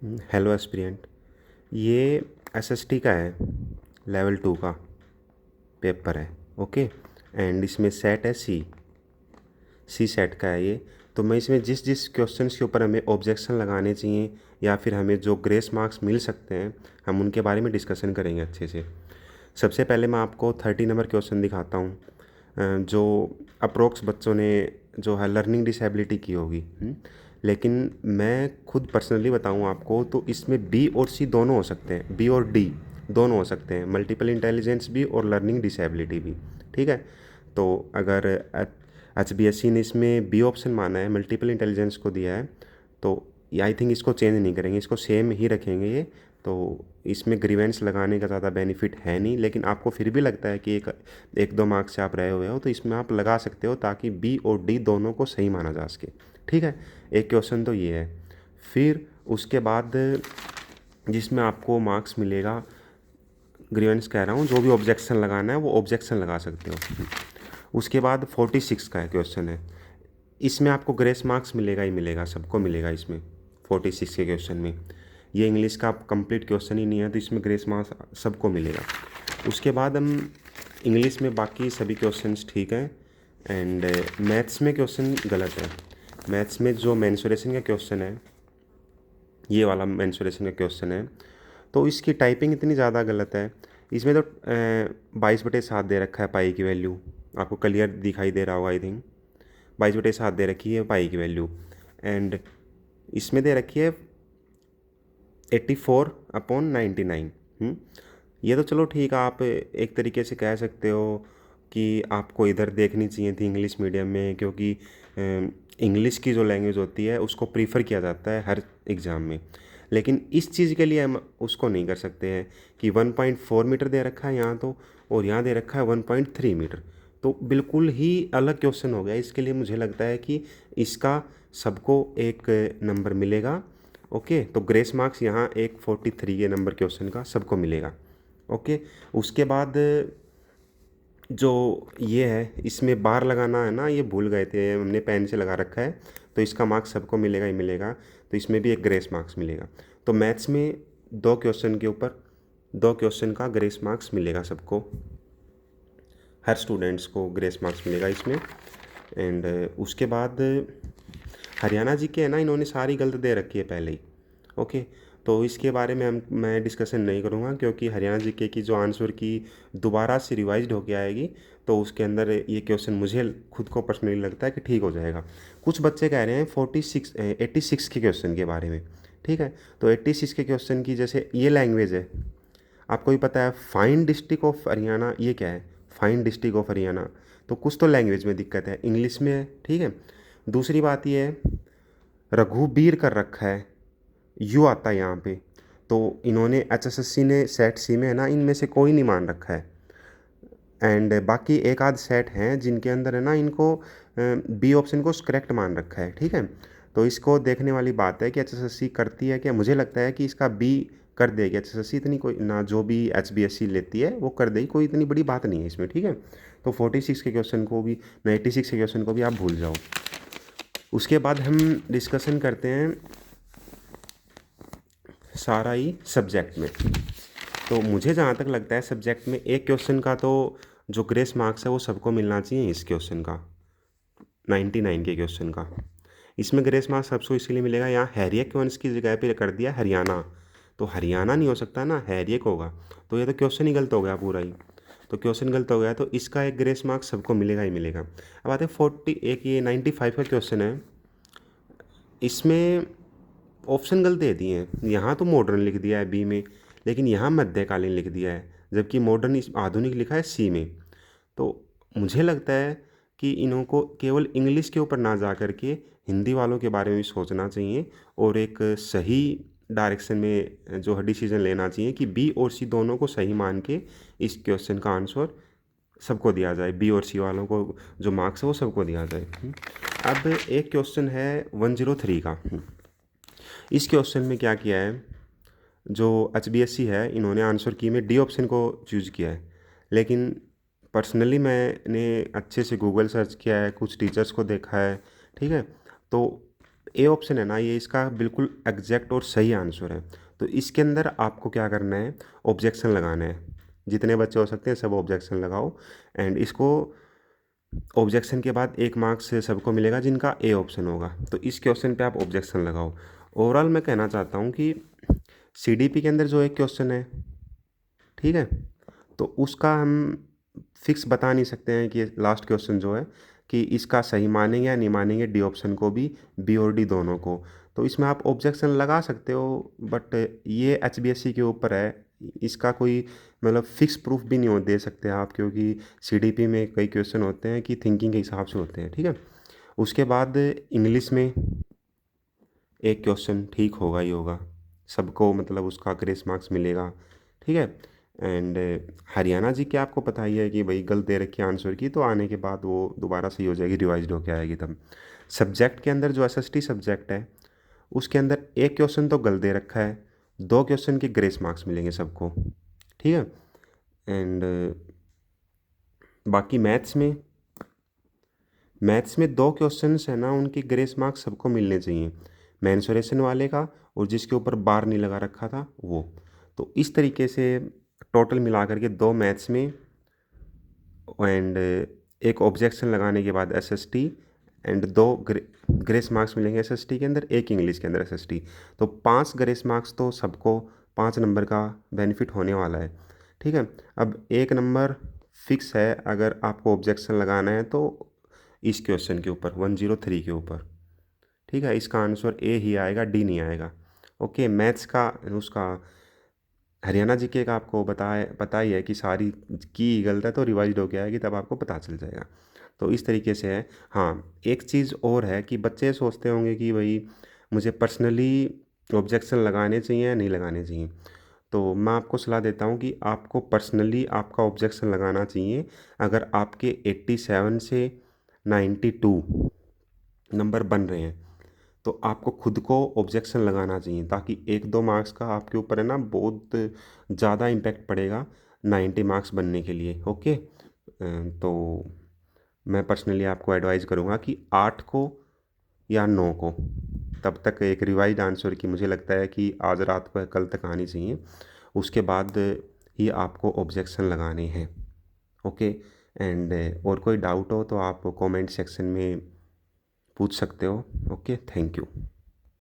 Hello aspirant. ये SST का है, लेवल 2 का पेपर है। ओके। एंड इसमें सेट है सी सेट का है ये। तो मैं इसमें जिस जिस क्वेश्चंस के ऊपर हमें ऑब्जेक्शन लगाने चाहिए या फिर हमें जो ग्रेस मार्क्स मिल सकते हैं, हम उनके बारे में डिस्कशन करेंगे अच्छे से। सबसे पहले मैं आपको 30 नंबर क्वेश्चन दिखाता हूँ, जो अप्रोक्स बच्चों ने जो है लर्निंग डिसेबिलिटी की होगी। लेकिन मैं खुद पर्सनली बताऊँ आपको तो इसमें बी और सी दोनों हो सकते हैं, बी और डी दोनों हो सकते हैं, मल्टीपल इंटेलिजेंस भी और लर्निंग डिसेबिलिटी भी। ठीक है। तो अगर HBSC ने इसमें बी ऑप्शन माना है, मल्टीपल इंटेलिजेंस को दिया है, तो आई थिंक इसको चेंज नहीं करेंगे, इसको सेम ही रखेंगे ये। तो इसमें ग्रीवेंस लगाने का ज़्यादा बेनिफिट है नहीं, लेकिन आपको फिर भी लगता है कि एक एक दो मार्क्स से आप रहे हुए हो तो इसमें आप लगा सकते हो, ताकि बी और डी दोनों को सही माना जा सके। ठीक है। एक क्वेश्चन तो ये है। फिर उसके बाद जिसमें आपको मार्क्स मिलेगा, ग्रीवेंस कह रहा हूँ, जो भी ऑब्जेक्शन लगाना है वो ऑब्जेक्शन लगा सकते हो। उसके बाद 46 का क्वेश्चन है। इसमें आपको ग्रेस मार्क्स मिलेगा ही मिलेगा, सबको मिलेगा इसमें। 46 के क्वेश्चन में ये इंग्लिश का कंप्लीट क्वेश्चन ही नहीं है, तो इसमें ग्रेस मार्क्स सबको मिलेगा। उसके बाद हम इंग्लिश में बाकी सभी क्वेश्चंस ठीक हैं। एंड मैथ्स में क्वेश्चन गलत है। मैथ्स में जो मेंसुरेशन का क्वेश्चन है, ये वाला मेंसुरेशन का क्वेश्चन है, तो इसकी टाइपिंग इतनी ज़्यादा गलत है। इसमें तो 22/7 दे रखा है पाई की वैल्यू, आपको क्लियर दिखाई दे रहा होगा आई थिंक। 22/7 दे रखी है पाई की वैल्यू। एंड इसमें दे रखी है 84/99। ये तो चलो ठीक है, आप एक तरीके से कह सकते हो कि आपको इधर देखनी चाहिए थी इंग्लिश मीडियम में, क्योंकि इंग्लिश की जो लैंग्वेज होती है उसको प्रीफर किया जाता है हर एग्ज़ाम में। लेकिन इस चीज़ के लिए हम उसको नहीं कर सकते हैं कि 1.4 मीटर दे रखा है यहाँ तो, और यहाँ दे रखा है 1.3 मीटर, तो बिल्कुल ही अलग क्वेश्चन हो गया। इसके लिए मुझे लगता है कि इसका सबको एक नंबर मिलेगा। ओके। तो ग्रेस मार्क्स यहाँ एक 43 के नंबर क्वेश्चन का सबको मिलेगा। ओके। उसके बाद जो ये है, इसमें बार लगाना है ना, ये भूल गए थे, हमने पेन से लगा रखा है, तो इसका मार्क्स सबको मिलेगा ही मिलेगा। तो इसमें भी एक ग्रेस मार्क्स मिलेगा। तो मैथ्स में दो क्वेश्चन के ऊपर दो क्वेश्चन का ग्रेस मार्क्स मिलेगा सबको, हर स्टूडेंट्स को ग्रेस मार्क्स मिलेगा इसमें। एंड उसके बाद हरियाणा जी के है ना, इन्होंने सारी गलत दे रखी है पहले ही। ओके। तो इसके बारे में मैं डिस्कशन नहीं करूँगा, क्योंकि हरियाणा जीके की जो आंसर की दोबारा से रिवाइज्ड होके आएगी, तो उसके अंदर ये क्वेश्चन मुझे खुद को पर्सनली लगता है कि ठीक हो जाएगा। कुछ बच्चे कह रहे हैं 86 के क्वेश्चन के बारे में। ठीक है। तो 86 के क्वेश्चन की, जैसे ये लैंग्वेज है, आपको भी पता है फाइन डिस्ट्रिक्ट ऑफ हरियाणा, ये क्या है, फाइन डिस्ट्रिक्ट ऑफ हरियाणा। तो कुछ तो लैंग्वेज में दिक्कत है, इंग्लिश में है। ठीक है। दूसरी बात ये है, रघुबीर कर रखा है, यू आता है यहाँ पे, तो इन्होंने HSSC ने सेट सी में है ना, इनमें से कोई नहीं मान रखा है। एंड बाकी एक आध सेट हैं जिनके अंदर है ना, इनको बी ऑप्शन को करेक्ट मान रखा है। ठीक है। तो इसको देखने वाली बात है कि HSSC करती है क्या। मुझे लगता है कि इसका बी कर देगी HSSC, इतनी कोई ना, जो भी HBSC लेती है वो कर देगी, कोई इतनी बड़ी बात नहीं है इसमें। ठीक है। तो 46 के क्वेश्चन को भी, 96 के क्वेश्चन को भी आप भूल जाओ। उसके बाद हम डिस्कशन करते हैं सारा ही सब्जेक्ट में। तो मुझे जहाँ तक लगता है सब्जेक्ट में एक क्वेश्चन का तो जो ग्रेस मार्क्स है वो सबको मिलना चाहिए, इस क्वेश्चन का 99 के क्वेश्चन का। इसमें ग्रेस मार्क्स सबको इसलिए मिलेगा, यहाँ हैरियक वंश की जगह पे कर दिया हरियाणा, तो हरियाणा नहीं हो सकता ना, हैरियक होगा। तो ये तो क्वेश्चन ही गलत हो गया पूरा ही। तो क्वेश्चन गलत हो गया, तो इसका एक ग्रेस मार्क्स सबको मिलेगा ही मिलेगा। अब आते हैं 41, ये 95 का क्वेश्चन है। इसमें ऑप्शन गलत दे दिए हैं, यहाँ तो मॉडर्न लिख दिया है बी में, लेकिन यहाँ मध्यकालीन लिख दिया है, जबकि मॉडर्न इस आधुनिक लिखा है सी में। तो मुझे लगता है कि इन्हों को केवल इंग्लिश के ऊपर ना जा कर के हिंदी वालों के बारे में भी सोचना चाहिए, और एक सही डायरेक्शन में जो है डिसीजन लेना चाहिए कि बी और सी दोनों को सही मान के इस क्वेश्चन का आंसर सबको दिया जाए, बी और सी वालों को जो मार्क्स है वो सबको दिया जाए। अब एक क्वेश्चन है 103 का। इस क्वेश्चन में क्या किया है, जो HBSC है इन्होंने आंसर की में डी ऑप्शन को चूज किया है। लेकिन पर्सनली मैंने अच्छे से गूगल सर्च किया है, कुछ टीचर्स को देखा है। ठीक है। तो ए ऑप्शन है ना, ये इसका बिल्कुल एग्जैक्ट और सही आंसर है। तो इसके अंदर आपको क्या करना है, ऑब्जेक्शन लगाना है। जितने बच्चे हो सकते हैं सब ऑब्जेक्शन लगाओ, एंड इसको ऑब्जेक्शन के बाद 1 मार्क्स सबको मिलेगा जिनका ए ऑप्शन होगा। तो इस क्वेश्चन पे आप ऑब्जेक्शन लगाओ। ओवरऑल मैं कहना चाहता हूँ कि सीडीपी के अंदर जो एक क्वेश्चन है, ठीक है, तो उसका हम फिक्स बता नहीं सकते हैं कि लास्ट क्वेश्चन जो है कि इसका सही मानेंगे या नहीं मानेंगे, डी ऑप्शन को भी, बी और डी दोनों को। तो इसमें आप ऑब्जेक्शन लगा सकते हो, बट ये एचबीएससी के ऊपर है। इसका कोई मतलब फिक्स प्रूफ भी नहीं हो दे सकते आप, क्योंकि सीडीपी में कई क्वेश्चन होते हैं कि थिंकिंग के हिसाब से होते हैं, ठीक है। उसके बाद इंग्लिश में एक क्वेश्चन ठीक होगा ही होगा, सबको मतलब उसका ग्रेस मार्क्स मिलेगा, ठीक है। एंड हरियाणा जी के आपको पता ही है कि भाई गलत दे रखी आंसर की, तो आने के बाद वो दोबारा सही हो जाएगी, रिवाइज होके आएगी तब। सब्जेक्ट के अंदर जो एसएसटी सब्जेक्ट है उसके अंदर एक क्वेश्चन तो गलत दे रखा है, 2 क्वेश्चन के ग्रेस मार्क्स मिलेंगे सबको, ठीक है। एंड बाकी मैथ्स में 2 क्वेश्चंस है ना, उनके ग्रेस मार्क्स सबको मिलने चाहिए, मेंसुरेशन वाले का और जिसके ऊपर बार नहीं लगा रखा था वो। तो इस तरीके से टोटल मिला करके 2 मैथ्स में, एंड एक ऑब्जेक्शन लगाने के बाद एसएसटी, एंड 2 ग्रेस मार्क्स मिलेंगे एसएसटी के अंदर, एक इंग्लिश के अंदर एसएसटी। तो 5 ग्रेस मार्क्स तो सबको 5 नंबर का बेनिफिट होने वाला है, ठीक है। अब 1 नंबर फिक्स है अगर आपको ऑब्जेक्शन लगाना है तो इस क्वेश्चन के ऊपर 103 के ऊपर, ठीक है। इसका आंसर ए ही आएगा, डी नहीं आएगा। ओके, मैथ्स का उसका हरियाणा जीके का आपको पता ही है कि सारी की गलत है तो रिवाइज होके आएगी, तब आपको पता चल जाएगा। तो इस तरीके से है। हाँ, एक चीज़ और है कि बच्चे सोचते होंगे कि भाई मुझे पर्सनली ऑब्जेक्शन लगाने चाहिए या नहीं लगाने चाहिए। तो मैं आपको सलाह देता हूँ कि आपको पर्सनली आपका ऑब्जेक्शन लगाना चाहिए अगर आपके 87 से 92 नंबर बन रहे हैं, तो आपको खुद को ऑब्जेक्शन लगाना चाहिए, ताकि 1-2 मार्क्स का आपके ऊपर है ना बहुत ज़्यादा इम्पैक्ट पड़ेगा 90 मार्क्स बनने के लिए। ओके, तो मैं पर्सनली आपको एडवाइस करूँगा कि 8 को या 9 को, तब तक एक रिवाइज आंसर की मुझे लगता है कि आज रात को या कल तक आनी चाहिए, उसके बाद ही आपको ऑब्जेक्शन लगाने हैं। ओके, एंड और कोई डाउट हो तो आप कमेंट सेक्शन में पूछ सकते हो। Okay, thank you.